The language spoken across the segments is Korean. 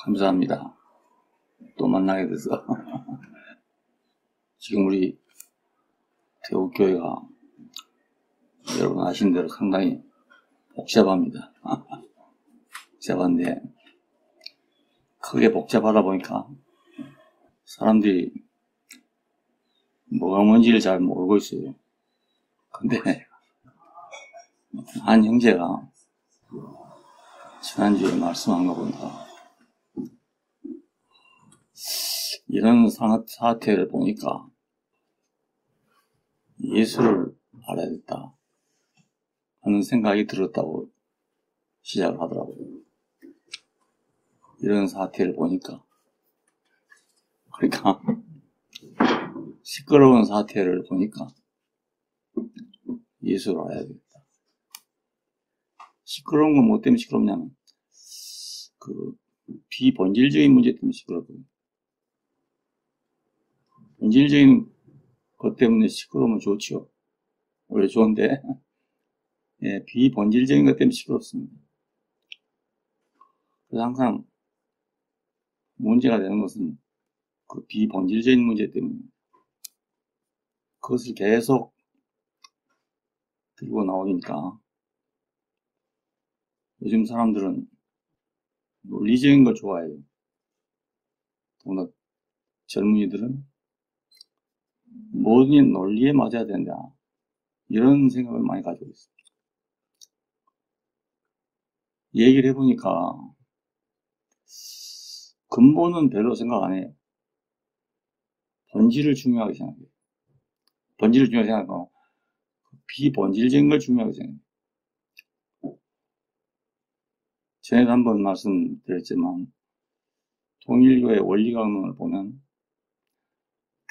감사합니다. 또 만나게 돼서. 지금 우리 대우교회가 여러분 아시는 대로 상당히 복잡합니다. 복잡한데 크게 복잡하다 보니까 사람들이 뭐가 뭔지를 잘 모르고 있어요. 근데 한 형제가 지난주에 말씀한 거 보니까 이런 사태를 보니까 예수를 알아야겠다 하는 생각이 들었다고 시작을 하더라고요. 이런 사태를 보니까. 그러니까 시끄러운 사태를 보니까 예수를 알아야겠다. 시끄러운 건 뭐 때문에 시끄럽냐면 그 비본질적인 문제 때문에 시끄럽거든요. 본질적인 것 때문에 시끄러우면 좋죠. 원래 좋은데 예, 비본질적인 것 때문에 시끄럽습니다. 그래서 항상 문제가 되는 것은 그 비본질적인 문제 때문에 그것을 계속 들고 나오니까 요즘 사람들은 논리적인 걸 좋아해요. 더구나 젊은이들은 모든 논리에 맞아야 된다. 이런 생각을 많이 가지고 있습니다. 얘기를 해보니까 근본은 별로 생각 안 해요. 본질을 중요하게 생각해요. 본질을 중요하게 생각하고 비본질적인 걸 중요하게 생각해요. 전에도 한번 말씀드렸지만 통일교의 원리강론을 보면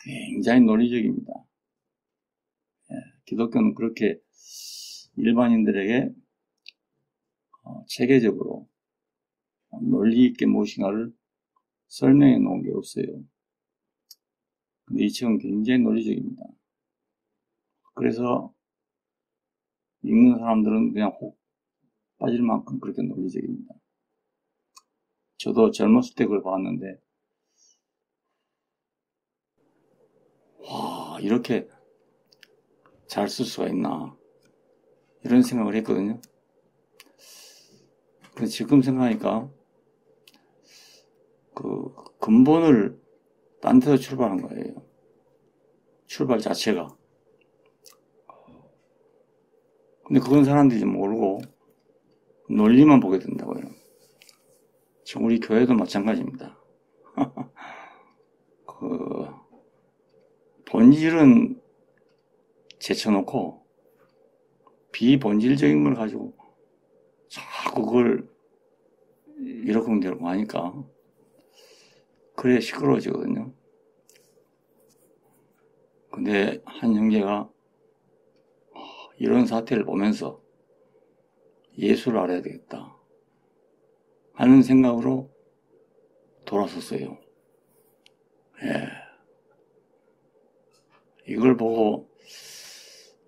굉장히 논리적입니다. 예, 기독교는 그렇게 일반인들에게 체계적으로 논리 있게 무엇인가를 설명해 놓은 게 없어요. 근데 이 책은 굉장히 논리적입니다. 그래서 읽는 사람들은 그냥 혹 빠질 만큼 그렇게 논리적입니다. 저도 젊었을 때 그걸 봤는데 와, 이렇게 잘 쓸 수가 있나 이런 생각을 했거든요. 근데 지금 생각하니까 그 근본을 딴 데서 출발한 거예요. 출발 자체가. 근데 그건 사람들이 모르고 논리만 보게 된다고요. 지금 우리 교회도 마찬가지입니다. 그 본질은 제쳐놓고 비본질적인 걸 가지고 자꾸 그걸 이러쿵저러쿵 하니까 그래 시끄러워지거든요. 근데 한 형제가 이런 사태를 보면서 예수를 알아야 되겠다 하는 생각으로 돌아섰어요. 예. 이걸 보고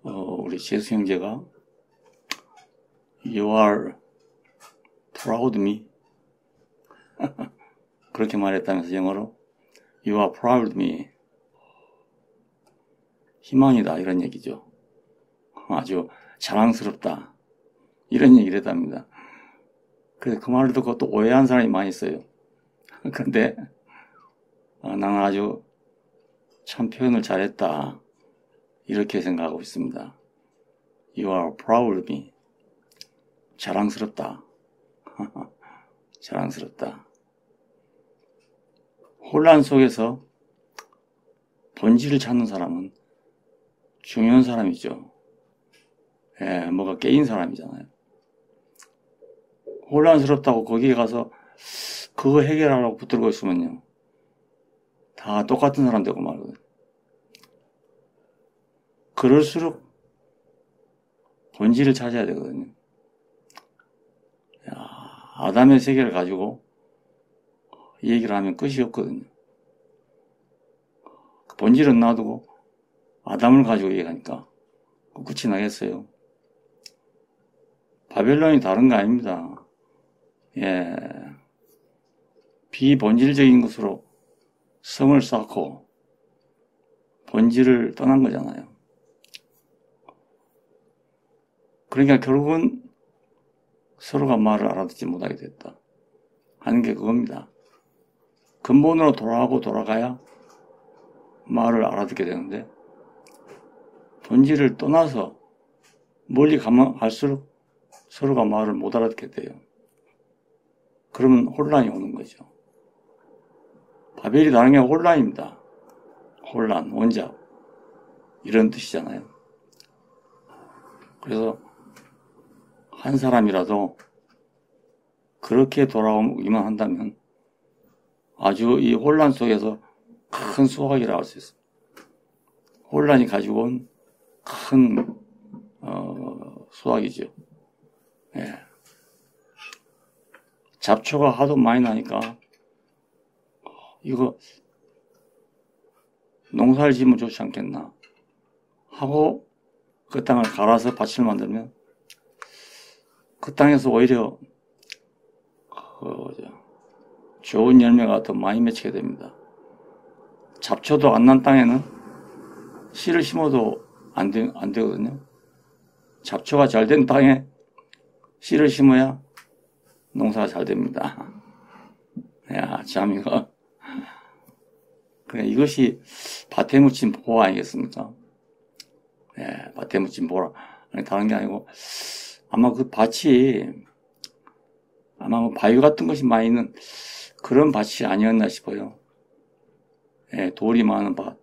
우리 재수 형제가 You are proud me 그렇게 말했다면서 영어로 You are proud me 희망이다 이런 얘기죠. 아주 자랑스럽다 이런 얘기를 했답니다. 그래서 그 말을 듣고 또 오해한 사람이 많이 있어요. 근데 나는 아주 참 표현을 잘했다 이렇게 생각하고 있습니다. You are proud of me 자랑스럽다. 자랑스럽다. 혼란 속에서 본질을 찾는 사람은 중요한 사람이죠. 예, 뭐가 깨인 사람이잖아요. 혼란스럽다고 거기에 가서 그거 해결하라고 붙들고 있으면요. 다 똑같은 사람 되고 말거든요. 그럴수록 본질을 찾아야 되거든요. 야, 아담의 세계를 가지고 얘기를 하면 끝이 없거든요. 본질은 놔두고 아담을 가지고 얘기하니까 끝이 나겠어요. 바벨론이 다른 거 아닙니다. 예. 비본질적인 것으로 성을 쌓고 본질을 떠난 거잖아요. 그러니까 결국은 서로가 말을 알아듣지 못하게 됐다 하는 게 그겁니다. 근본으로 돌아가고 돌아가야 말을 알아듣게 되는데 본질을 떠나서 멀리 가면 갈수록 서로가 말을 못 알아듣게 돼요. 그러면 혼란이 오는 거죠. 바벨이 다른 게 혼란입니다. 혼란, 원작 이런 뜻이잖아요. 그래서 한 사람이라도 그렇게 돌아오기만 한다면 아주 이 혼란 속에서 큰 수확이라고 할 수 있어요. 혼란이 가지고 온 큰 수확이죠. 예. 잡초가 하도 많이 나니까 이거 농사를 지으면 좋지 않겠나 하고 그 땅을 갈아서 밭을 만들면 그 땅에서 오히려 좋은 열매가 더 많이 맺히게 됩니다. 잡초도 안 난 땅에는 씨를 심어도 안 되거든요. 잡초가 잘 된 땅에 씨를 심어야 농사가 잘 됩니다. 야, 참 이거. 그래, 이것이 밭에 묻힌 보호 아니겠습니까? 예, 밭에 묻힌 보호라. 아니, 다른 게 아니고, 아마 그 밭이, 아마 뭐 바위 같은 것이 많이 있는 그런 밭이 아니었나 싶어요. 예, 돌이 많은 밭.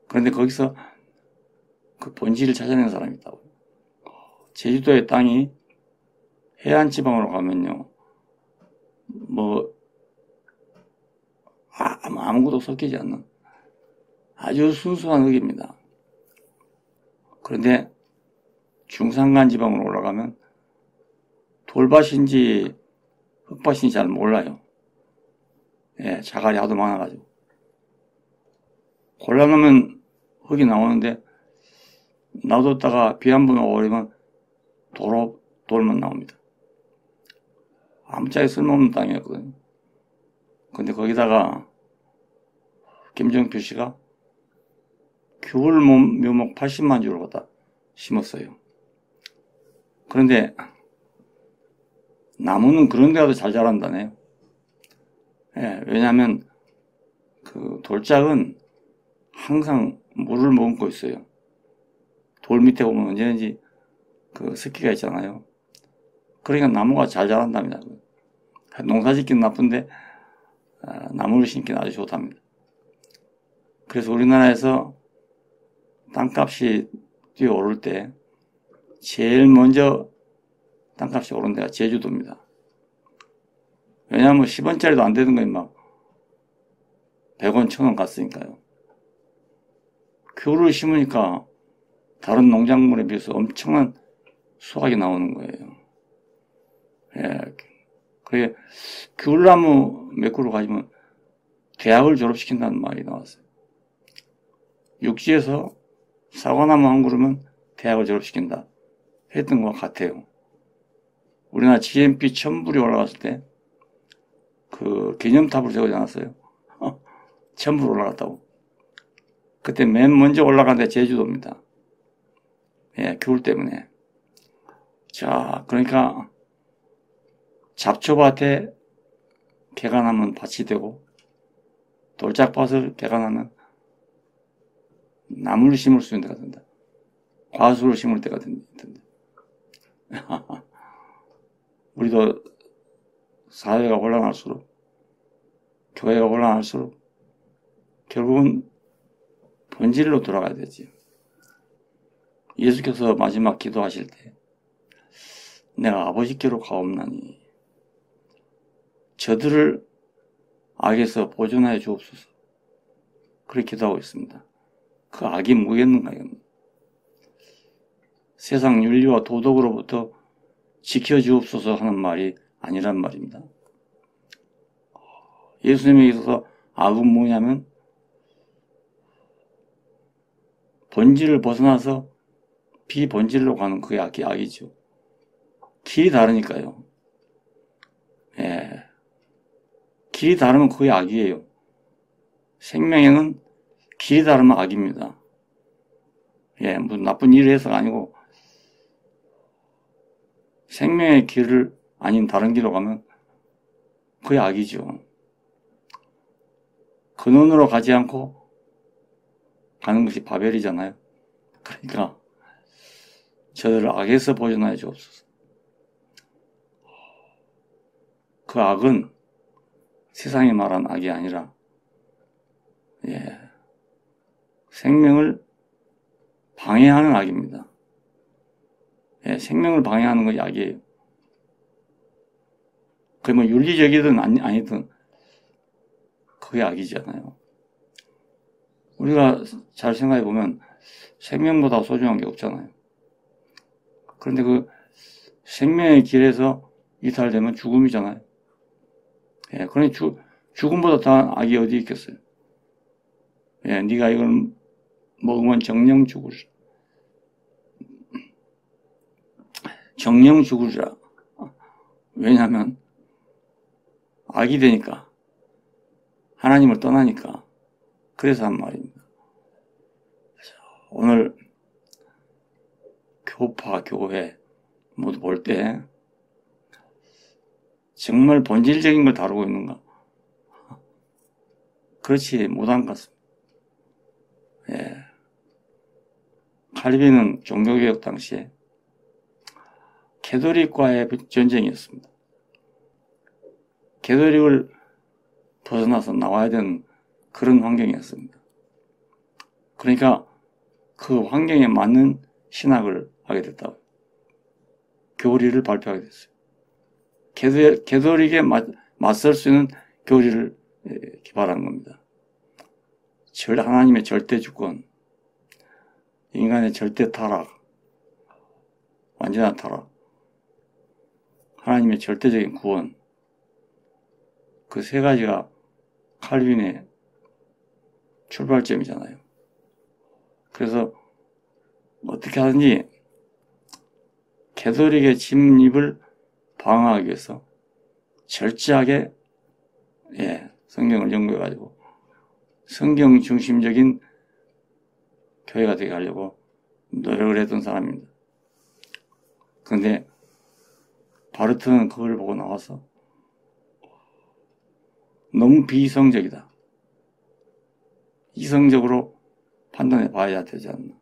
그런데 거기서 그 본질을 찾아낸 사람이 있다고요. 제주도의 땅이 해안 지방으로 가면요, 아무것도 섞이지 않는 아주 순수한 흙입니다. 그런데 중산간 지방으로 올라가면 돌밭인지 흙밭인지 잘 몰라요. 예, 자갈이 하도 많아가지고. 골라놓으면 흙이 나오는데 놔뒀다가 비 한 번 오고 그러면 돌만 나옵니다. 아무짝에 쓸모없는 땅이었거든요. 근데 거기다가 김정표 씨가 귤 묘목 80만 주를 갖다 심었어요. 그런데 나무는 그런 데 가도 잘 자란다네요. 예, 왜냐하면 그 돌짝은 항상 물을 머금고 있어요. 돌 밑에 보면 언제든지 그 습기가 있잖아요. 그러니까 나무가 잘 자란답니다. 농사 짓기는 나쁜데 나무를 심기는 아주 좋답니다. 그래서 우리나라에서 땅값이 뛰어오를 때 제일 먼저 땅값이 오른 데가 제주도입니다. 왜냐하면 10원짜리도 안 되는 거에 막 100원, 1000원 갔으니까요. 귤을 심으니까 다른 농작물에 비해서 엄청난 수확이 나오는 거예요. 예. 그게 귤나무 몇 그루 가지면 대학을 졸업시킨다는 말이 나왔어요. 육지에서 사과나무 한 그루면 대학을 졸업시킨다 했던 것 같아요. 우리나라 GNP 1000불이 올라갔을 때 그 기념탑을 세우지 않았어요? 1000불 올라갔다고. 그때 맨 먼저 올라간 데 제주도입니다. 예, 귤 때문에. 자, 그러니까 잡초밭에 개가 나면 밭이 되고 돌짝밭을 개가 나면 나무를 심을 수 있는 데가 된다. 과수를 심을 때가 된다. 우리도 사회가 혼란할수록 교회가 혼란할수록 결국은 본질로 돌아가야 되지. 예수께서 마지막 기도하실 때 내가 아버지께로 가옵나니 저들을 악에서 보존하여 주옵소서. 그렇게 기도하고 있습니다. 그 악이 뭐겠는가 이겁니다. 세상 윤리와 도덕으로부터 지켜주옵소서 하는 말이 아니란 말입니다. 예수님에 있어서 악은 뭐냐면 본질을 벗어나서 비본질로 가는 그게 악이죠. 길이 다르니까요. 예. 길이 다르면 그게 악이에요. 생명에는 길이 다르면 악입니다. 예, 무슨 나쁜 일을 해서가 아니고 생명의 길을 아닌 다른 길로 가면 그게 악이죠. 근원으로 가지 않고 가는 것이 바벨이잖아요. 그러니까 저들을 악에서 보존하여 주옵소서. 그 악은 세상이 말한 악이 아니라 생명을 방해하는 악입니다. 생명을 방해하는 것이 악이에요. 그게 뭐 윤리적이든 아니든 그게 악이잖아요. 우리가 잘 생각해 보면 생명보다 소중한 게 없잖아요. 그런데 그 생명의 길에서 이탈되면 죽음이잖아요. 그러니 죽음보다 더 악이 어디 있겠어요. 네가 이걸 먹으면 정령 죽으리라. 정령 죽으리라. 왜냐하면 악이 되니까. 하나님을 떠나니까. 그래서 한 말입니다. 오늘 교파, 교회 모두 볼 때 정말 본질적인 걸 다루고 있는가? 그렇지 못한 것 같습니다. 칼빈은 종교개혁 당시에 캐톨릭과의 전쟁이었습니다. 캐톨릭을 벗어나서 나와야 되는 그런 환경이었습니다. 그러니까 그 환경에 맞는 신학을 하게 됐다고. 교리를 발표하게 됐어요. 캐톨릭에 맞설 수 있는 교리를 개발한 겁니다. 하나님의 절대 주권, 인간의 절대 타락, 완전한 타락, 하나님의 절대적인 구원, 그 세 가지가 칼빈의 출발점이잖아요. 그래서 어떻게 하든지 캐톨릭의 침입을 방어하기 위해서 철저하게 성경을 연구해가지고 성경 중심적인 교회가 되게 하려고 노력을 했던 사람입니다. 그런데 바르트는 그걸 보고 나와서 너무 비이성적이다. 이성적으로 판단해 봐야 되지 않나.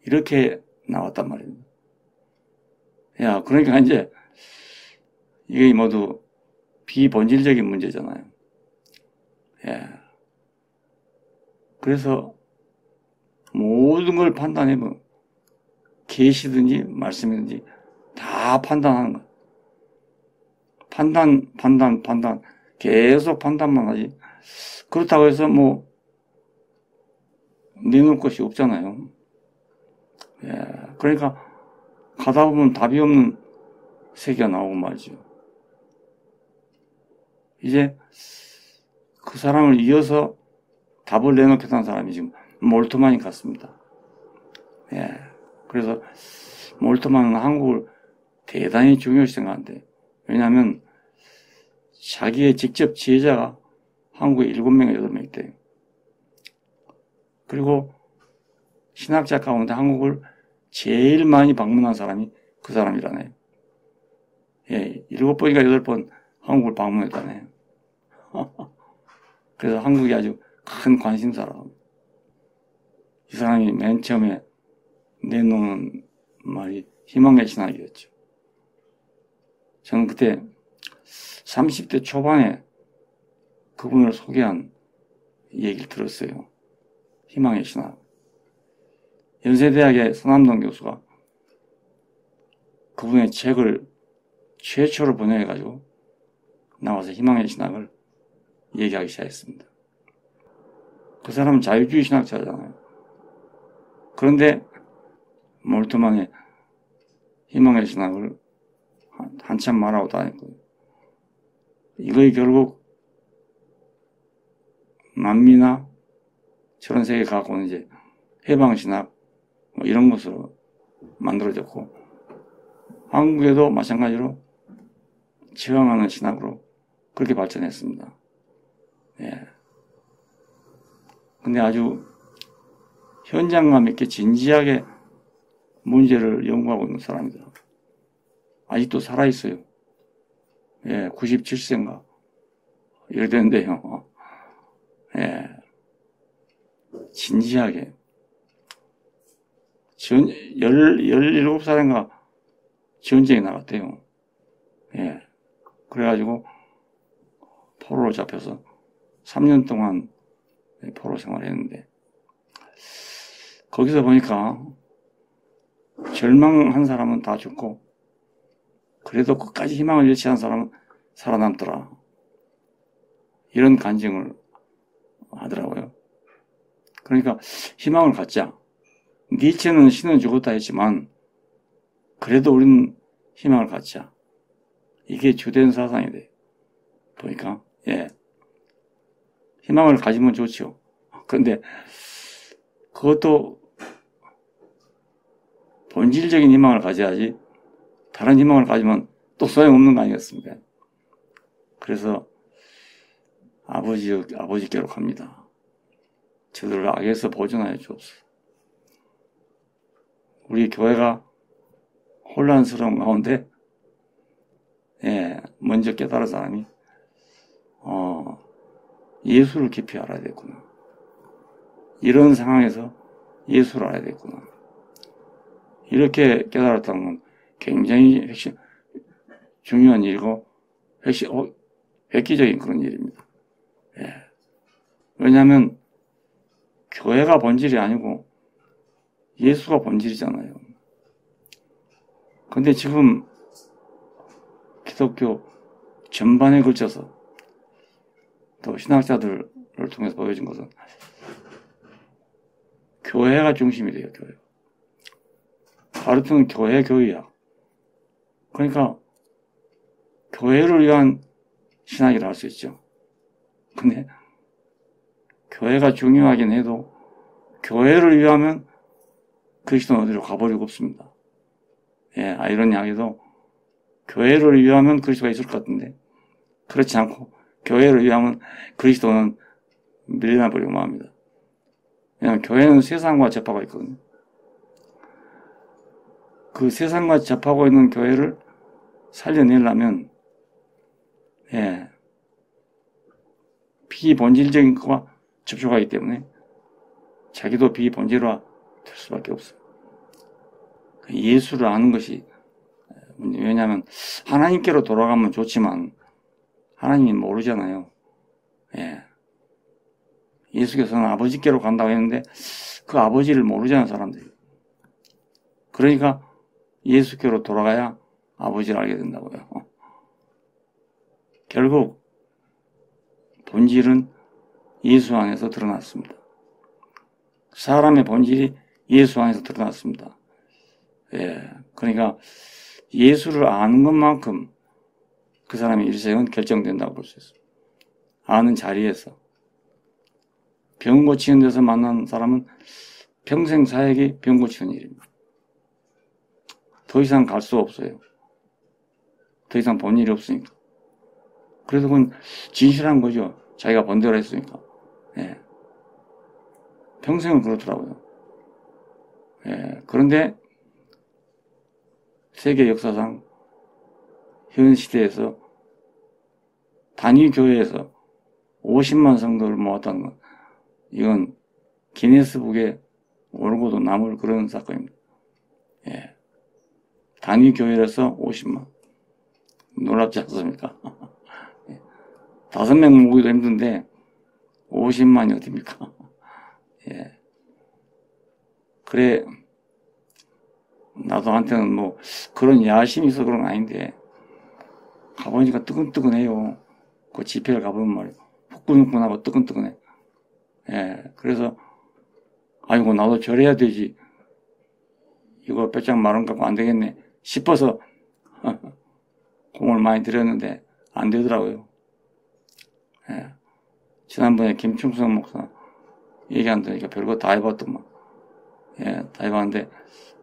이렇게 나왔단 말입니다. 그러니까 이제 이게 모두 비본질적인 문제잖아요. 그래서 모든 걸 판단해보면 계시든지 말씀이든지 다 판단하는 거예요. 판단 계속 판단만 하지. 그렇다고 해서 뭐 내놓을 것이 없잖아요. 그러니까 가다 보면 답이 없는 세계가 나오고 말이죠. 이제 그 사람을 이어서 답을 내놓겠다는 사람이 지금 몰트만이 같습니다. 그래서 몰트만은 한국을 대단히 중요시 생각한대. 왜냐하면 자기의 직접 지혜자가 한국에 7명에 8명 있대요. 그리고 신학자 가운데 한국을 제일 많이 방문한 사람이 그 사람이라네요. 7번인가 8번 한국을 방문했다네요. 그래서 한국이 아주 큰 관심사라고. 이 사람이 맨 처음에 내놓은 말이 희망의 신학이었죠. 저는 그때 30대 초반에 그분을 소개한 얘기를 들었어요. 희망의 신학. 연세대학의 서남동 교수가 그분의 책을 최초로 번역해가지고 나와서 희망의 신학을 얘기하기 시작했습니다. 그 사람은 자유주의 신학자잖아요. 그런데 몰트만의 희망의 신학을 한참 말하고 다녔고, 이거에 결국 남미나 저런 세계 갖고 오는 이제 해방신학 뭐 이런 것으로 만들어졌고, 한국에도 마찬가지로 저항하는 신학으로 그렇게 발전했습니다. 예. 근데 아주 현장감 있게 진지하게 문제를 연구하고 있는 사람이다. 아직도 살아있어요. 예, 97세인가. 이래 되는데요. 예. 진지하게. 17살인가 전쟁에 나갔대요. 예. 그래가지고 포로로 잡혀서 3년 동안 포로 생활을 했는데, 거기서 보니까 절망한 사람은 다 죽고, 그래도 끝까지 희망을 잃지 않은 사람은 살아남더라. 이런 간증을 하더라고요. 그러니까 희망을 갖자. 니체는 신은 죽었다 했지만 그래도 우리는 희망을 갖자. 이게 주된 사상이 돼요. 보니까 예, 희망을 가지면 좋죠. 그런데 그것도 본질적인 희망을 가져야지, 다른 희망을 가지면 또 소용없는 거 아니겠습니까? 그래서 아버지께로 갑니다. 저들을 악에서 보존하여 주옵소서. 우리 교회가 혼란스러운 가운데, 예, 먼저 깨달은 사람이, 예수를 깊이 알아야 되겠구나. 이런 상황에서 예수를 알아야 되겠구나. 이렇게 깨달았다는 건 굉장히 중요한 일이고, 획기적인 그런 일입니다. 예. 왜냐하면, 교회가 본질이 아니고, 예수가 본질이잖아요. 근데 지금, 기독교 전반에 걸쳐서, 또 신학자들을 통해서 보여준 것은, 교회가 중심이 돼요, 교회. 가르치는 교회 교의학. 그러니까, 교회를 위한 신학이라 할 수 있죠. 근데, 교회가 중요하긴 해도, 교회를 위하면 그리스도는 어디로 가버리고 없습니다. 예, 아이러니하게도, 교회를 위하면 그리스도가 있을 것 같은데, 그렇지 않고, 교회를 위하면 그리스도는 밀려나버리고 맙니다. 왜냐하면 교회는 세상과 접하고 있거든요. 그 세상과 접하고 있는 교회를 살려내려면, 예, 비본질적인 것과 접촉하기 때문에 자기도 비본질화 될 수밖에 없어요. 예수를 아는 것이, 왜냐하면 하나님께로 돌아가면 좋지만 하나님이 모르잖아요. 예. 예수께서는 아버지께로 간다고 했는데 그 아버지를 모르잖아요, 사람들이. 그러니까 예수께로 돌아가야 아버지를 알게 된다고요. 결국 본질은 예수 안에서 드러났습니다. 사람의 본질이 예수 안에서 드러났습니다. 예. 그러니까 예수를 아는 것만큼 그 사람의 일생은 결정된다고 볼 수 있어요. 아는 자리에서. 병 고치는 데서 만난 사람은 평생 사역이 병 고치는 일입니다. 더 이상 갈 수 없어요. 더 이상 본 일이 없으니까. 그래서 그건 진실한 거죠. 자기가 본 대로 했으니까. 예. 평생을 그렇더라고요. 예. 그런데 세계 역사상 현 시대에서 단위 교회에서 50만 성도를 모았다는 건 이건 기네스북에 오르고도 남을 그런 사건입니다. 예. 단위 교회에서 50만. 놀랍지 않습니까? 5명 모기도 힘든데 50만이 어딥니까? 예. 그래, 나도 한테는 뭐 그런 야심이 있어 그런 건 아닌데 가보니까 뜨끈뜨끈해요. 그 집회를 가보면 말이에요. 후끈후끈하고 뜨끈뜨끈해. 예. 그래서 아이고 나도 저래야 되지. 이거 뼈짝 마른 거 갖고 안 되겠네 싶어서 공을 많이 들였는데 안 되더라고요. 예. 지난번에 김충성 목사 얘기한다니까 별거 다 해봤더만. 예, 다 해봤는데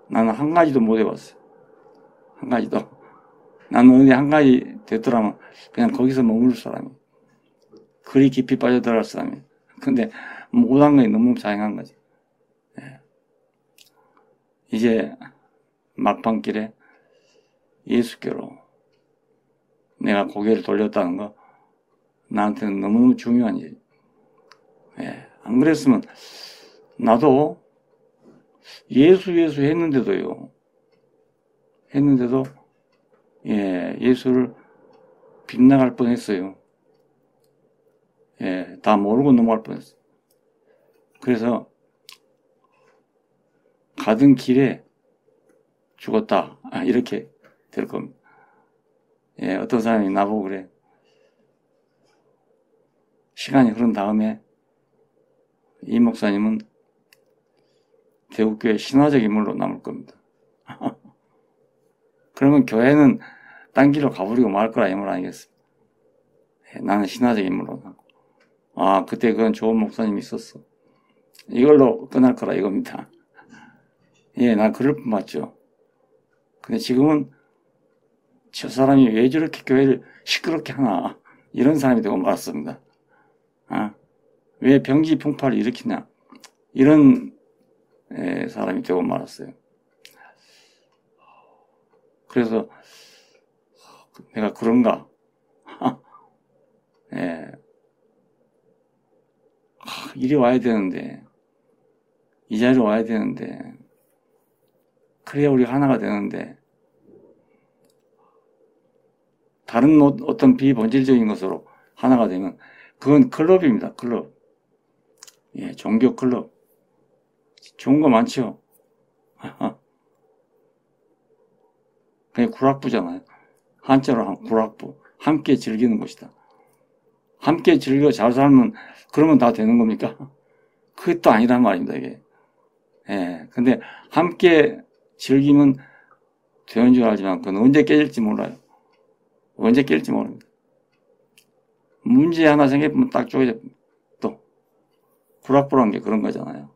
나는 한 가지도 못 해봤어요. 한 가지도. 나는 어디 한 가지 됐더라면 그냥 거기서 머물 사람이. 그리 깊이 빠져들어갈 사람이. 근데 못한 거에 너무 자행한 거지. 예. 이제 막판길에 예수께로 내가 고개를 돌렸다는 거 나한테는 너무너무 중요한 일. 예. 안 그랬으면 나도 예수 했는데도 예, 예수를 빗나갈 뻔했어요. 예, 다 모르고 넘어갈 뻔했어요. 그래서 가던 길에 죽었다. 이렇게 될 겁니다. 예, 어떤 사람이 나보고 그래. 시간이 흐른 다음에 이 목사님은 대구교회 신화적 인물로 남을 겁니다. 그러면 교회는 딴 길로 가버리고 말 거라 이 말 아니겠습니까? 예, 나는 신화적 인물로 남고. 그때 그건 좋은 목사님이 있었어. 이걸로 끝날 거라 이겁니다. 예, 난 그럴 뿐 맞죠. 근데 지금은 저 사람이 왜 저렇게 교회를 시끄럽게 하나 이런 사람이 되고 말았습니다. 왜 병지 풍파를 일으키냐 이런 사람이 되고 말았어요. 그래서 내가 그런가 예. 이리 와야 되는데 이 자리로 와야 되는데 그래야 우리가 하나가 되는데 다른 어떤 비본질적인 것으로 하나가 되면 그건 클럽입니다. 클럽. 예, 종교 클럽. 좋은 거 많죠. 그게 구락부잖아요. 한자로 한 구락부. 함께 즐기는 곳이다. 함께 즐겨 잘 살면 그러면 다 되는 겁니까? 그게 또 아니란 말입니다. 이게. 예, 근데 함께 즐기면 되는 줄 알지만 그건 언제 깨질지 몰라요. 언제 깰지 모릅니다. 문제 하나 생기면 딱 쪼개져. 또 구락부란 게 그런 거잖아요.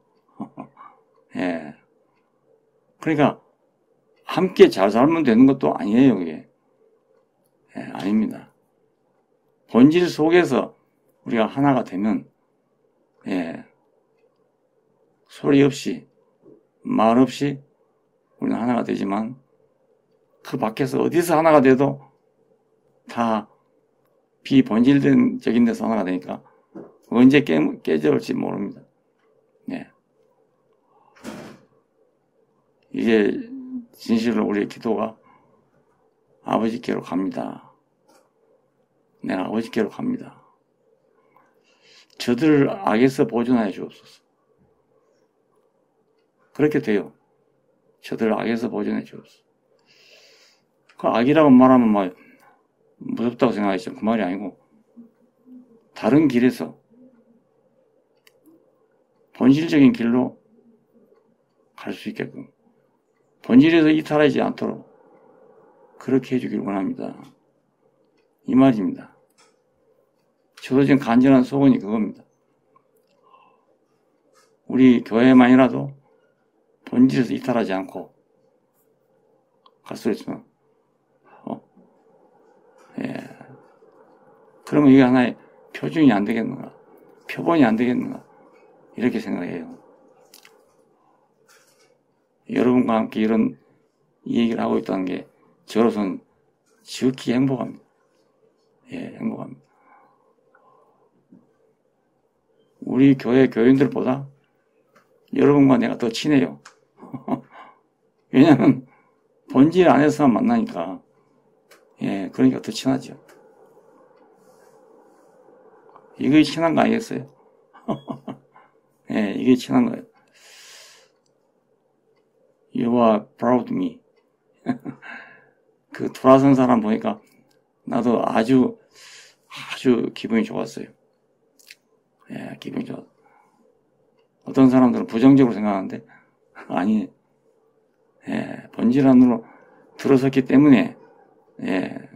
예. 그러니까 함께 잘 살면 되는 것도 아니에요, 그게. 예, 아닙니다. 본질 속에서 우리가 하나가 되면 예, 소리 없이 말 없이 우리는 하나가 되지만 그 밖에서 어디서 하나가 돼도 다 비본질적인 데서 하나가 되니까 언제 깨져올지 모릅니다. 예. 이게 진실로 우리의 기도가 아버지께로 갑니다. 내가 아버지께로 갑니다. 저들을 악에서 보존하여 주옵소서. 그렇게 돼요. 저들을 악에서 보존해 주옵소서. 그 악이라고 말하면 막 무섭다고 생각하시죠. 그 말이 아니고 다른 길에서 본질적인 길로 갈 수 있게끔 본질에서 이탈하지 않도록 그렇게 해주길 원합니다. 이 말입니다. 저도 지금 간절한 소원이 그겁니다. 우리 교회만이라도 본질에서 이탈하지 않고 갈 수 있으면 예. 그러면 이게 하나의 표준이 안 되겠는가? 표본이 안 되겠는가? 이렇게 생각해요. 여러분과 함께 이런 얘기를 하고 있다는 게 저로서는 지극히 행복합니다. 예, 행복합니다. 우리 교회 교인들보다 여러분과 내가 더 친해요. 왜냐하면 본질 안에서만 만나니까 예, 그러니까 더 친하죠. 이게 친한 거 아니겠어요? 예, 이게 친한 거예요. You are proud of me. 그 돌아선 사람 보니까 나도 아주 기분이 좋았어요. 예, 기분이 좋았어요. 어떤 사람들은 부정적으로 생각하는데 아니, 예, 본질 안으로 들어섰기 때문에 예,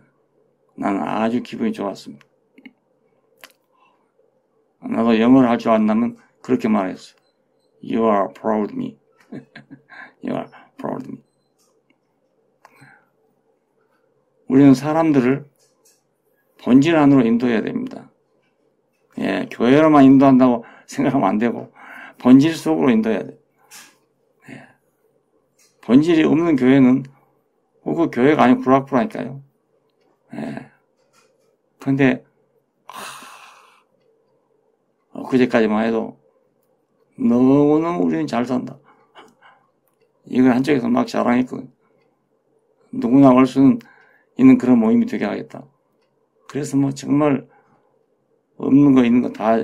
나는 아주 기분이 좋았습니다. 나도 영어를 할 줄 안다면 그렇게 말했어요. You are proud of me. You are proud of me. 우리는 사람들을 본질 안으로 인도해야 됩니다. 예, 교회로만 인도한다고 생각하면 안 되고 본질 속으로 인도해야 돼요. 예. 본질이 없는 교회는 그 교회가 아니고 불확불하니까요. 예. 근데 그제까지만 해도 너무너무 우리는 잘 산다. 이걸 한쪽에서 막 자랑했거든. 누구나 올 수는 있는 그런 모임이 되게 하겠다. 그래서 뭐 정말 없는 거 있는 거 다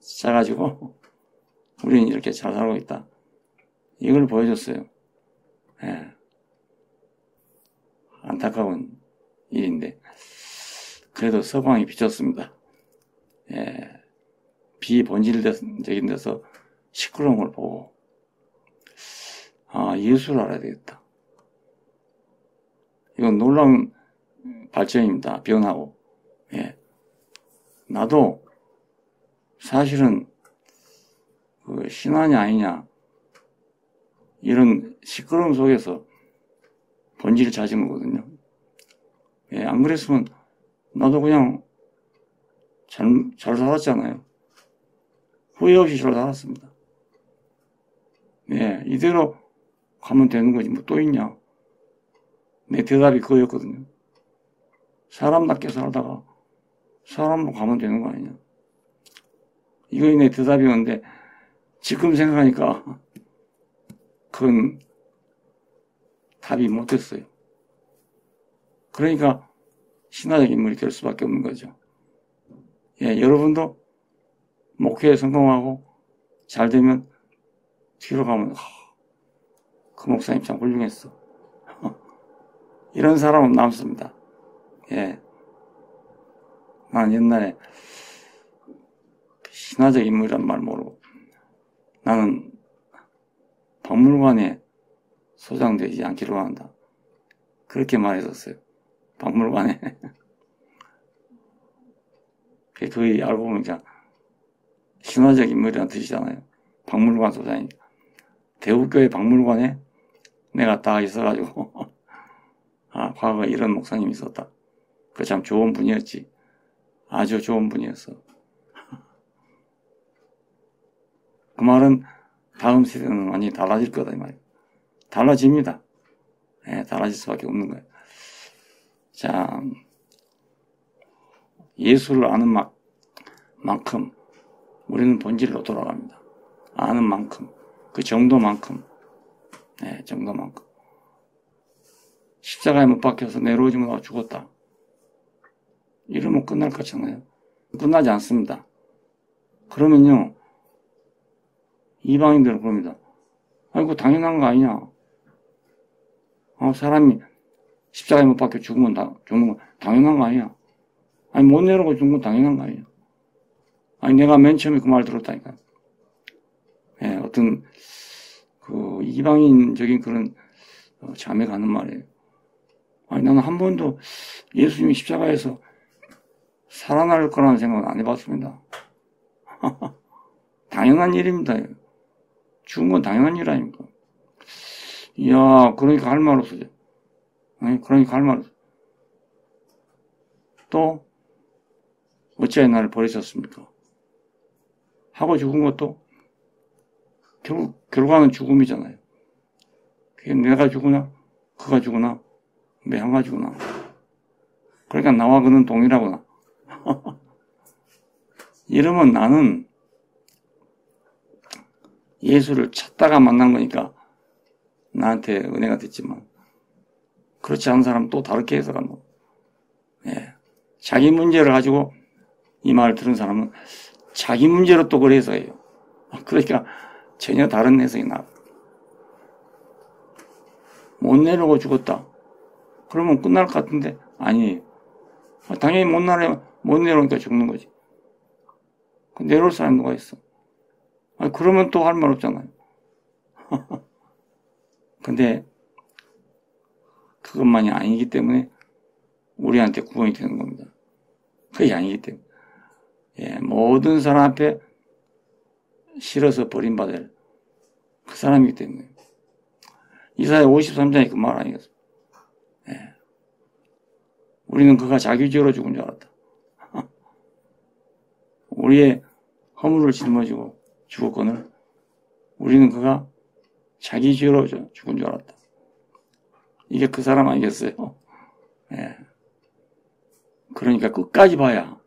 짜가지고 우리는 이렇게 잘 살고 있다. 이걸 보여줬어요. 예. 안타까운 일인데 그래도 서광이 비쳤습니다. 예. 비본질적인 데서 시끄러운 걸 보고 예수를 알아야 되겠다. 이건 놀라운 발전입니다. 변하고. 예. 나도 사실은 그 신앙이 아니냐 이런 시끄러움 속에서 본질을 찾은 거거든요. 예, 안 그랬으면 나도 그냥 잘 살았잖아요. 후회 없이 잘 살았습니다. 예, 이대로 가면 되는 거지 뭐 또 있냐. 내 대답이 그거였거든요. 사람답게 살다가 사람으로 가면 되는 거 아니냐. 이거 내 대답이었는데 지금 생각하니까 그건 답이 못됐어요. 그러니까 신화적 인물이 될 수밖에 없는 거죠. 예, 여러분도 목회에 성공하고 잘 되면 뒤로 가면 그 목사님 참 훌륭했어. 이런 사람은 남습니다. 예. 난 옛날에 신화적 인물이란 말 모르고 나는 박물관에 소장되지 않기로 한다. 그렇게 말했었어요. 박물관에. 거의 알고 보니까 신화적 인물이라는 뜻이잖아요. 박물관 소장이니까. 대구교회 박물관에 내가 딱 있어가지고 과거에 이런 목사님이 있었다. 그 참 좋은 분이었지. 아주 좋은 분이었어. 그 말은 다음 세대는 완전히 달라질 거다 이 말이에요. 달라집니다. 예, 달라질 수밖에 없는 거예요. 자, 예수를 아는 만큼 우리는 본질로 돌아갑니다. 아는 만큼, 그 정도만큼, 네, 정도만큼. 십자가에 못 박혀서 내려오지 못하고 죽었다. 이러면 끝날 것 같잖아요. 끝나지 않습니다. 그러면요, 이방인들은 그럽니다. 아이고, 당연한 거 아니냐. 사람이 십자가에 못 박혀 죽는 거 당연한 거 아니야. 아니, 못 내려오고 죽는 건 당연한 거 아니야. 아니, 내가 맨 처음에 그 말 들었다니까. 예, 어떤, 이방인적인 그런 자매가 하는 말이에요. 아니, 나는 한 번도 예수님이 십자가에서 살아날 거라는 생각은 안 해봤습니다. 당연한 일입니다. 죽은 건 당연한 일 아닙니까? 이야, 그러니까 할 말 없어요. 아니, 그러니까 할 말 없어요. 또, 어찌하여 나를 버리셨습니까? 하고 죽은 것도, 결과는 죽음이잖아요. 그게 내가 죽으나, 그가 죽으나, 매한가 죽으나. 그러니까 나와 그는 동일하구나. 이러면 나는 예수를 찾다가 만난 거니까 나한테 은혜가 됐지만 그렇지 않은 사람은 또 다르게 해석한다. 예. 자기 문제를 가지고 이 말을 들은 사람은 자기 문제로 또 그걸 해석해요. 그러니까 전혀 다른 해석이 나와. 못 내려오고 죽었다. 그러면 끝날 것 같은데 아니에요. 당연히 못 내려오니까 죽는 거지. 내려올 사람이 누가 있어? 그러면 또 할 말 없잖아요. 근데 그것만이 아니기 때문에 우리한테 구원이 되는 겁니다. 그게 아니기 때문에. 예, 모든 사람 앞에 실어서 버림받을 그 사람이기 때문에. 이사야 53장에 그 말 아니겠어요? 예. 우리는 그가 자기죄로 죽은 줄 알았다. 우리의 허물을 짊어지고 죽었거늘 우리는 그가 자기죄로 죽은 줄 알았다. 이게 그 사람 아니겠어요? 예. 그러니까 끝까지 봐야,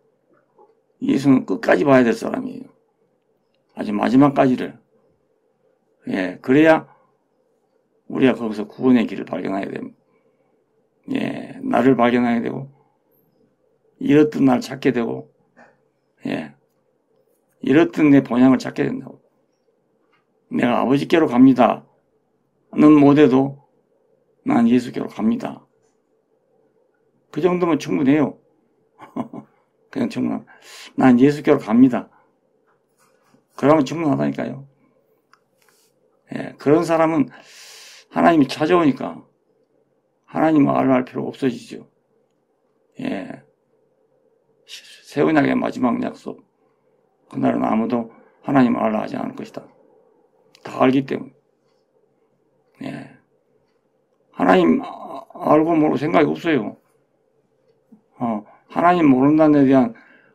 예수는 끝까지 봐야 될 사람이에요. 아주 마지막까지를. 예, 그래야 우리가 거기서 구원의 길을 발견하게 됩니다. 예, 나를 발견하게 되고, 잃었던 나를 찾게 되고, 예, 잃었던 내 본향을 찾게 된다고. 내가 아버지께로 갑니다. 는 못해도 난 예수께로 갑니다. 그 정도면 충분해요. 그냥 충분한. 난 예수께로 갑니다. 그러면 충분하다니까요. 예, 그런 사람은 하나님이 찾아오니까 하나님을 알아할 필요가 없어지죠. 예, 세운약의 마지막 약속. 그날은 아무도 하나님을 알아 하지 않을 것이다. 다 알기 때문에. 예, 하나님 알고 모르고 생각이 없어요. 하나님 모른다는 데 대한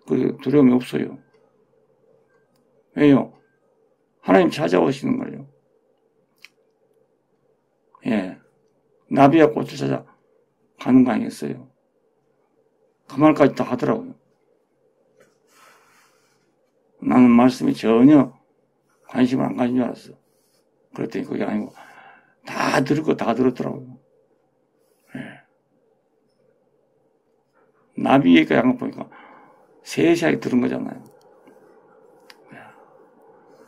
그 두려움이 없어요. 왜요? 하나님 찾아오시는 거예요. 예. 나비와 꽃을 찾아 가는 거 아니겠어요? 그 말까지 다 하더라고요. 나는 말씀이 전혀 관심을 안 가진 줄 알았어. 그랬더니 그게 아니고 다 들을 거 다 들었더라고요. 예. 나비 얘기가 양각 보니까 세세하게 들은 거잖아요.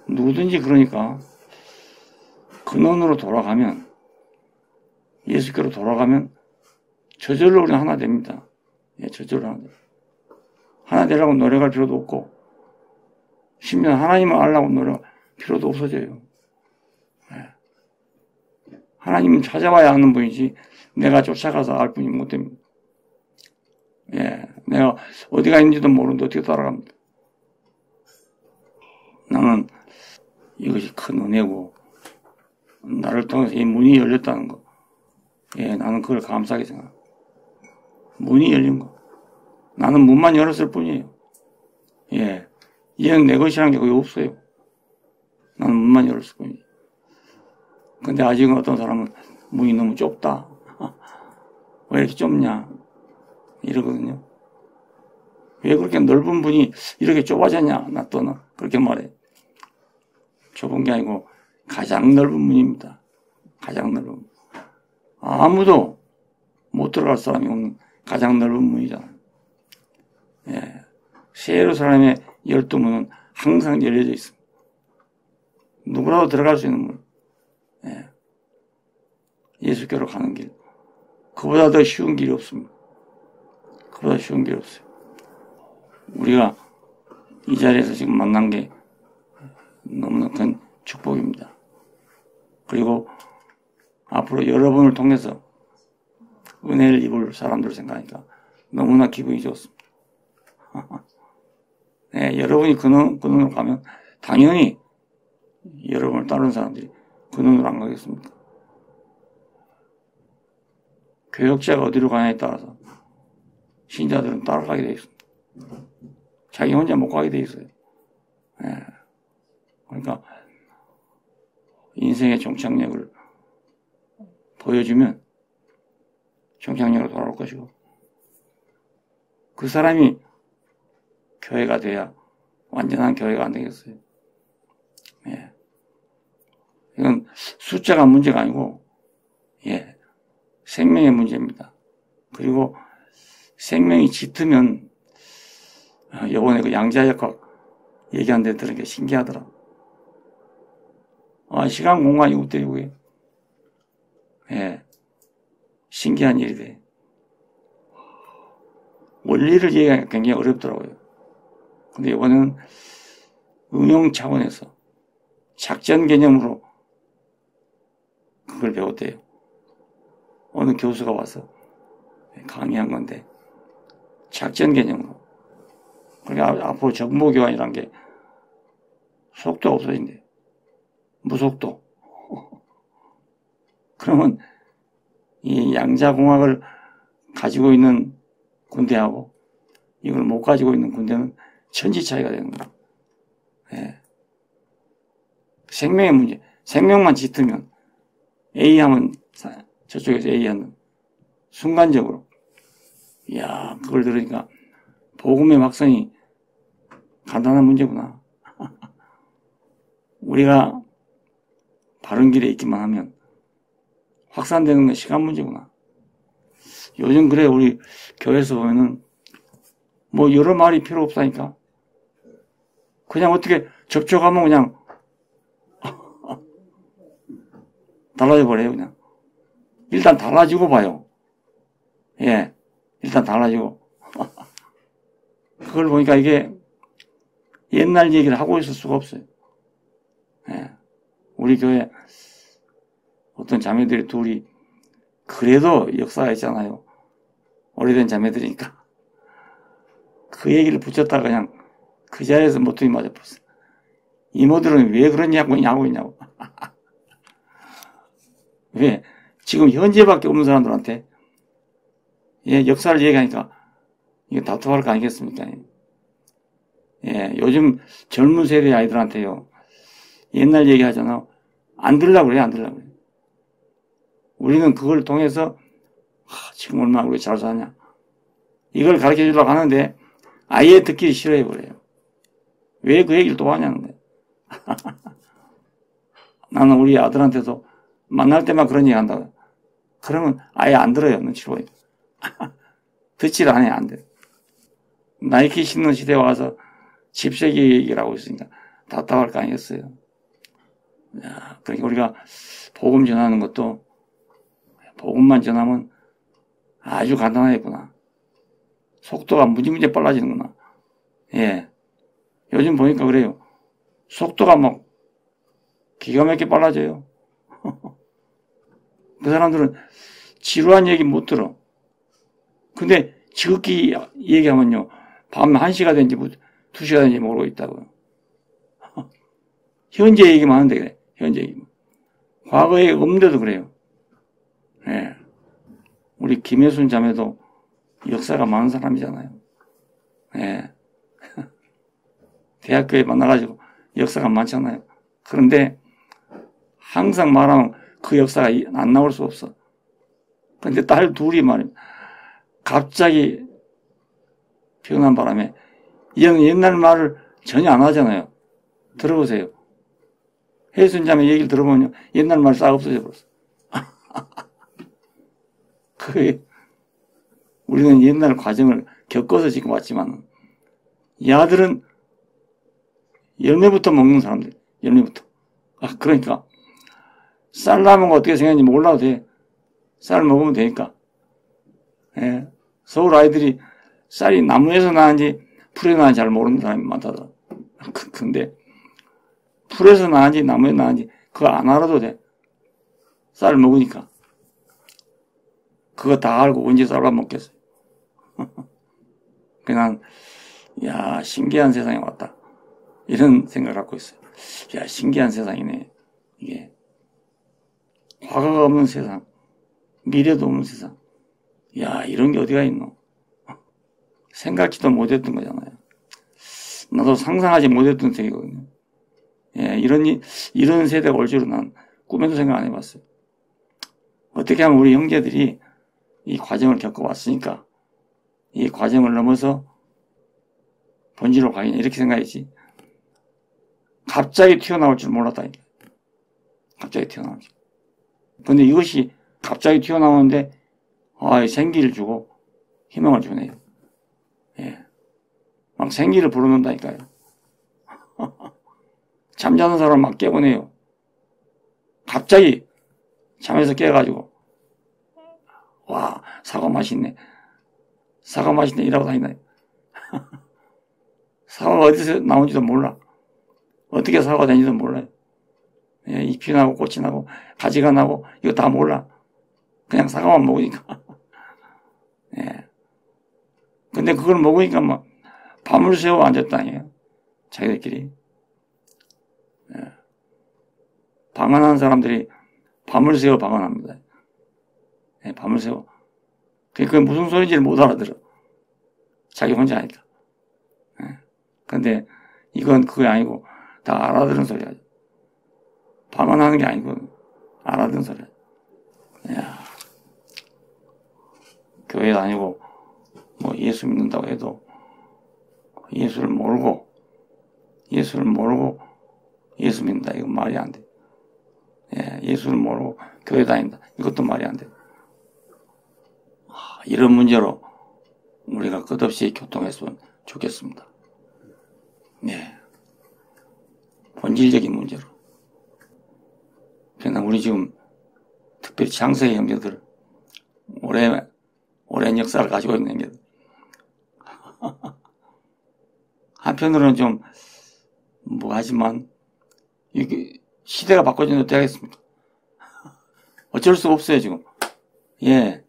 누구든지 그러니까 근원으로 돌아가면, 예수께로 돌아가면 저절로 우리는 하나 됩니다. 예, 저절로 하나 됩니다. 하나 되려고 노력할 필요도 없고, 심지어 하나님을 알려고 노력할 필요도 없어져요. 예. 하나님은 찾아와야 하는 분이지 내가 쫓아가서 알 뿐이 못 됩니다. 예, 내가 어디가 있는지도 모르는데 어떻게 따라갑니까? 나는 이것이 큰 은혜고, 나를 통해서 이 문이 열렸다는 거. 예, 나는 그걸 감사하게 생각합니다. 문이 열린 거. 나는 문만 열었을 뿐이에요. 예, 이는 내 것이라는 게 거의 없어요. 나는 문만 열었을 뿐이에요. 근데 아직은 어떤 사람은 문이 너무 좁다. 왜 이렇게 좁냐? 이러거든요. 왜 그렇게 넓은 문이 이렇게 좁아졌냐? 나 또는 그렇게 말해. 좁은 게 아니고 가장 넓은 문입니다. 가장 넓은 문. 아무도 못 들어갈 사람이 없는 가장 넓은 문이잖아요. 예. 세 예루살렘의 12문은 항상 열려져 있습니다. 누구라도 들어갈 수 있는 문. 예. 예수께로 가는 길. 그보다 더 쉬운 길이 없습니다. 그보다 쉬운 길이 없어요. 우리가 이 자리에서 지금 만난 게 너무나 큰 축복입니다. 그리고 앞으로 여러분을 통해서 은혜를 입을 사람들을 생각하니까 너무나 기분이 좋습니다. 네, 여러분이 그 눈으로 가면 당연히 여러분을 따르는 사람들이 그 눈으로 안 가겠습니까? 교역자가 어디로 가냐에 따라서 신자들은 따라가게 되어 있습니다. 자기 혼자 못 가게 되어 있어요. 네. 그러니까 인생의 종착역을 보여주면 종착역으로 돌아올 것이고, 그 사람이 교회가 돼야 완전한 교회가 안 되겠어요. 예. 이건 숫자가 문제가 아니고, 예, 생명의 문제입니다. 그리고 생명이 짙으면, 요번에 그 양자역학 얘기한 데 들은 게 신기하더라. 시간 공간이 없대요, 그게. 예. 신기한 일이 돼. 원리를 이해하기가 굉장히 어렵더라고요. 근데 이번에는 응용 차원에서 작전 개념으로 그걸 배웠대요. 어느 교수가 와서 강의한 건데, 작전 개념으로. 그러니까 앞으로 정보교환이란 게 속도 없어진대. 무속도. 그러면 이 양자공학을 가지고 있는 군대하고 이걸 못 가지고 있는 군대는 천지 차이가 되는 거예요. 예. 생명의 문제. 생명만 짙으면 A 하면 저쪽에서 A 하는 순간적으로 이야 그걸 들으니까 복음의 확산이 간단한 문제구나. 우리가 바른 길에 있기만 하면 확산되는 건 시간 문제구나. 요즘 그래 우리 교회에서 보면은 뭐 여러 말이 필요 없다니까. 그냥 어떻게 접촉하면 그냥 달라져 버려요 그냥. 일단 달라지고 봐요. 예, 일단 달라지고. 그걸 보니까 이게 옛날 얘기를 하고 있을 수가 없어요. 예, 우리 교회 어떤 자매들이 둘이 그래도 역사가 있잖아요. 오래된 자매들이니까. 그 얘기를 붙였다가 그냥 그 자리에서 모퉁이 맞아버렸어요. 이모들은 왜 그런 이야기 하고 있냐고. 왜? 지금 현재밖에 없는 사람들한테 예, 역사를 얘기하니까 이게 다투할 거 아니겠습니까? 예, 요즘 젊은 세대 아이들한테요. 옛날 얘기하잖아. 안 들으려고 그래요, 안 들으려고 그래요. 우리는 그걸 통해서 지금 얼마나 우리 잘 사냐. 이걸 가르쳐 주려고 하는데 아예 듣기 싫어해버려요. 왜 그 얘기를 또 하냐는 거예요. 나는 우리 아들한테도 만날 때만 그런 얘기 한다고요. 그러면 아예 안 들어요, 눈치 보니까. 듣질 않아요, 안 돼. 나이키 신는 시대에 와서 집세기 얘기를 하고 있으니까 답답할 거 아니겠어요. 야, 그러니까 우리가 복음 전하는 것도 복음만 전하면 아주 간단하겠구나. 속도가 무지무지 빨라지는구나. 예. 요즘 보니까 그래요. 속도가 막 기가 막히게 빨라져요. 그 사람들은 지루한 얘기 못 들어. 근데 지극히 얘기하면요. 밤 1시가 된지 2시가 된지 모르고 있다고요. 현재 얘기만 하는데 그래. 현재 얘기만. 과거에 없는데도 그래요. 예. 우리 김혜순 자매도 역사가 많은 사람이잖아요. 예. 대학교에 만나가지고 역사가 많잖아요. 그런데 항상 말하면 그 역사가 안 나올 수 없어. 근데 딸 둘이 말이야. 갑자기 변한 바람에 얘는 옛날 말을 전혀 안 하잖아요. 들어보세요. 혜순 자매 얘기를 들어보면 옛날 말 싹 없어져 버렸어. 우리는 옛날 과정을 겪어서 지금 왔지만 이 아들은 열매부터 먹는 사람들. 열매부터. 그러니까 쌀 나면 어떻게 생겼는지 몰라도 돼. 쌀 먹으면 되니까. 예. 서울 아이들이 쌀이 나무에서 나는지 풀에서 나는지 잘 모르는 사람이 많다더라. 근데 풀에서 나는지 나무에서 나는지 그거 안 알아도 돼. 쌀 먹으니까. 그거 다 알고 언제 쌀밥 먹겠어요. 그냥 야 신기한 세상에 왔다. 이런 생각을 갖고 있어요. 야 신기한 세상이네. 이게 과거가 없는 세상, 미래도 없는 세상. 야 이런 게 어디가 있노? 생각지도 못했던 거잖아요. 나도 상상하지 못했던 세계거든요. 예, 이런 세대가 올 줄은 난 꿈에도 생각 안 해봤어요. 어떻게 하면 우리 형제들이 이 과정을 겪어왔으니까 이 과정을 넘어서 본질로 가겠냐 이렇게 생각했지. 갑자기 튀어나올 줄 몰랐다니까. 갑자기 튀어나올 줄. 근데 이것이 갑자기 튀어나오는데 생기를 주고 희망을 주네요. 예. 막 생기를 불어넣는다니까요. 잠자는 사람 막 깨우네요. 갑자기 잠에서 깨가지고 와 사과 맛있네. 사과 맛있네 이라고 다니나요. 사과가 어디서 나온지도 몰라. 어떻게 사과가 되는지도 몰라요. 예, 잎이 나고 꽃이 나고 가지가 나고 이거 다 몰라. 그냥 사과만 먹으니까. 예. 근데 그걸 먹으니까 막 밤을 새워 앉았다니에요. 자기들끼리. 예. 방언하는 사람들이 밤을 새워 방언합니다. 예, 밤을 새워. 그게 무슨 소리인지를 못 알아들어. 자기 혼자 하니까. 예. 근데 이건 그게 아니고 다 알아듣는 소리야. 발언하는 게 아니고 알아듣는 소리야. 야. 교회 다니고 뭐 예수 믿는다고 해도 예수를 모르고 예수 믿는다. 이건 말이 안 돼. 예, 예수를 모르고 교회 다닌다. 이것도 말이 안 돼. 이런 문제로 우리가 끝없이 교통했으면 좋겠습니다. 네. 본질적인 문제로. 그러나 우리 지금 특별히 창세의 형제들 오랜 역사를 가지고 있는 형제들 한편으로는 좀 하지만 이게 시대가 바꿔지면 어떻게 하겠습니까? 어쩔 수가 없어요 지금. 예.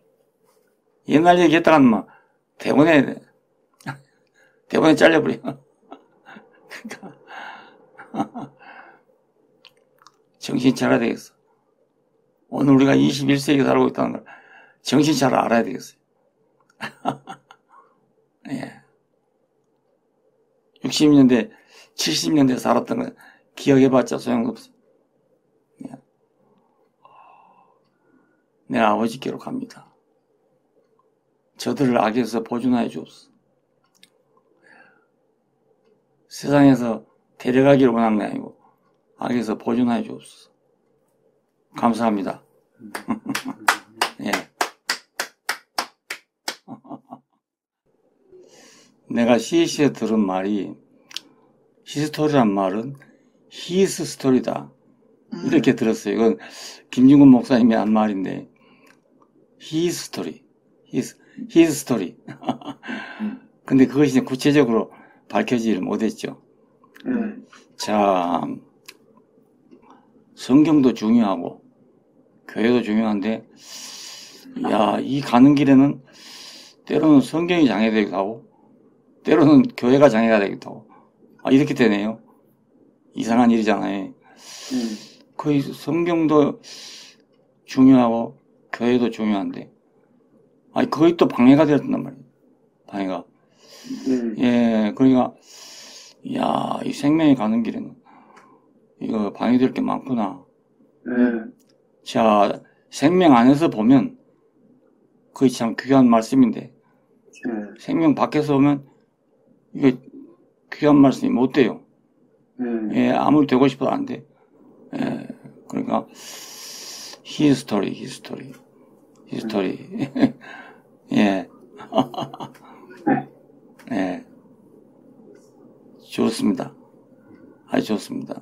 옛날 얘기했다가 막 대본에 잘려버려. 그러니까 정신 차려야 되겠어. 오늘 우리가 21세기에 살고 있다는 걸 정신 차려 알아야 되겠어요. 예. 60년대, 70년대 살았던 거 기억해봤자 소용없어. 예. 내 아버지께로 갑니다. 저들을 악에서 보존하여 주옵소서. 세상에서 데려가기를 원하는 게 아니고 악에서 보존하여 주옵소서. 감사합니다. 예. 내가 CC에 들은 말이 히스토리란 말은 히스 스토리다. 이렇게 들었어요. 이건 김진군 목사님이 한 말인데 히스토리. 히스토리. 근데 그것이 이제 구체적으로 밝혀지지 못했죠. 자, 성경도 중요하고 교회도 중요한데 야, 이 가는 길에는 때로는 성경이 장애되기도 하고 때로는 교회가 장애가 되기도 하고 이렇게 되네요. 이상한 일이잖아요. 거의 성경도 중요하고 교회도 중요한데 거의 또 방해가 되었단 말이에요. 방해가. 예, 그러니까 야, 이 생명이 가는 길에는 이거 방해될 게 많구나. 자, 생명 안에서 보면 그게 참 귀한 말씀인데 생명 밖에서 보면 이게 귀한 말씀이 못 돼요. 예, 아무리 되고 싶어도 안 돼. 예, 그러니까 히스토리. 예. 예. 좋습니다. 아주 좋습니다.